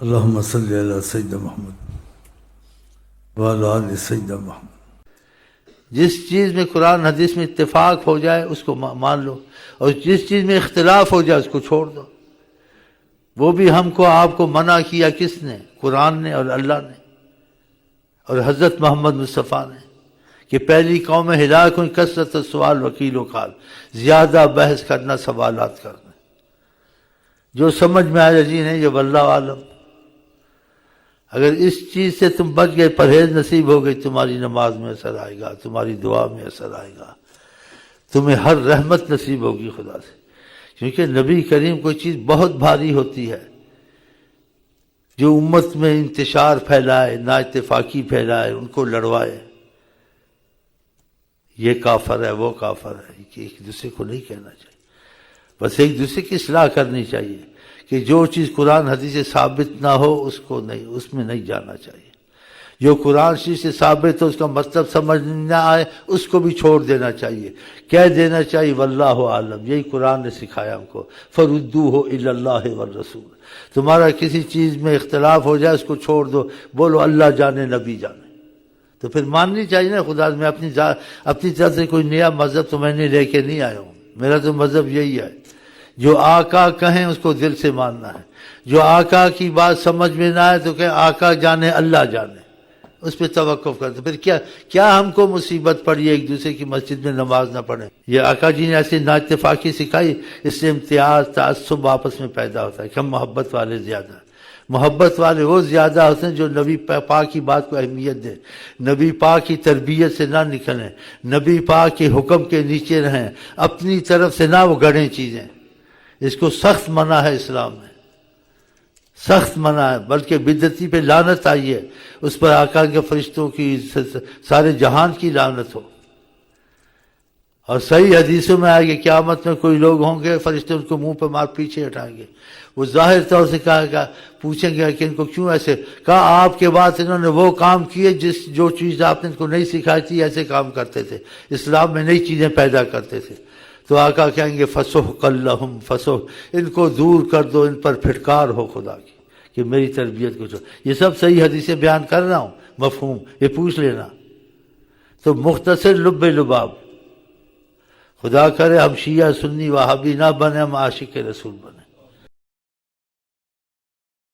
اللہم صلی علی سیدنا محمد وعلی آل سیدنا محمد۔ جس چیز میں قرآن حدیث میں اتفاق ہو جائے اس کو مان لو، اور جس چیز میں اختلاف ہو جائے اس کو چھوڑ دو۔ وہ بھی ہم کو آپ کو منع کیا کس نے؟ قرآن نے اور اللہ نے اور حضرت محمد مصطفیٰ نے، کہ پہلی قوم ہلاک ہوئی کثرت سوال وکیل و قال، زیادہ بحث کرنا، سوالات کرنا۔ جو سمجھ میں آیا جی نہیں، یہ واللہ عالم۔ اگر اس چیز سے تم بچ گئے، پرہیز نصیب ہو گئی، تمہاری نماز میں اثر آئے گا، تمہاری دعا میں اثر آئے گا، تمہیں ہر رحمت نصیب ہوگی خدا سے۔ کیونکہ نبی کریم کوئی چیز بہت بھاری ہوتی ہے جو امت میں انتشار پھیلائے، نا اتفاقی پھیلائے، ان کو لڑوائے، یہ کافر ہے وہ کافر ہے، کہ ایک دوسرے کو نہیں کہنا چاہیے۔ بس ایک دوسرے کی اصلاح کرنی چاہیے کہ جو چیز قرآن حدیث سے ثابت نہ ہو اس کو نہیں، اس میں نہیں جانا چاہیے۔ جو قرآن شریف سے ثابت ہو، اس کا مطلب سمجھ نہ آئے، اس کو بھی چھوڑ دینا چاہیے، کہہ دینا چاہیے واللہ عالم۔ یہی قرآن نے سکھایا ہم کو، فردوہ الی اللہ والرسول۔ تمہارا کسی چیز میں اختلاف ہو جائے اس کو چھوڑ دو، بولو اللہ جانے نبی جانے۔ تو پھر ماننی چاہیے نا خدا۔ میں اپنی طرف سے کوئی نیا مذہب تو میں نے لے کے نہیں آیا ہوں، میرا تو مذہب یہی ہے، جو آقا کہیں اس کو دل سے ماننا ہے۔ جو آقا کی بات سمجھ میں نہ آئے تو کہ آقا جانے اللہ جانے، اس پہ توقف کرتے۔ پھر کیا ہم کو مصیبت پڑی ہے ایک دوسرے کی مسجد میں نماز نہ پڑھیں؟ یہ آقا جی نے ایسی نا اتفاقی سکھائی، اس سے امتیاز تعصب آپس میں پیدا ہوتا ہے کہ ہم محبت والے زیادہ ہیں۔ محبت والے وہ زیادہ ہوتے ہیں جو نبی پاک کی بات کو اہمیت دیں، نبی پاک کی تربیت سے نہ نکلیں، نبی پاک کے حکم کے نیچے رہیں، اپنی طرف سے نہ وہ گڑھیں چیزیں۔ اس کو سخت منع ہے اسلام میں، سخت منع ہے، بلکہ بدعتی پہ لعنت آئی ہے، اس پر آقا کے فرشتوں کی، سارے جہان کی لعنت ہو۔ اور صحیح حدیثوں میں آئے کہ قیامت میں کوئی لوگ ہوں گے، فرشتے ان کو منہ پہ مار پیچھے ہٹائیں گے۔ وہ ظاہر طور سے کہا پوچھیں گے کہ ان کو کیوں ایسے کہا؟ آپ کے بعد انہوں نے وہ کام کیے جو چیز آپ نے ان کو نہیں سکھائی تھی، ایسے کام کرتے تھے، اسلام میں نئی چیزیں پیدا کرتے تھے۔ تو آقا کہیں گے فسحقا لہم، فسحق، ان کو دور کر دو، ان پر پھٹکار ہو خدا کی کہ میری تربیت کو چھوڑ۔ یہ سب صحیح حدیثیں بیان کر رہا ہوں، مفہوم یہ پوچھ لینا۔ تو مختصر لب لباب، خدا کرے ہم شیعہ سنی وہابی نہ بنے، ہم عاشق رسول بنے۔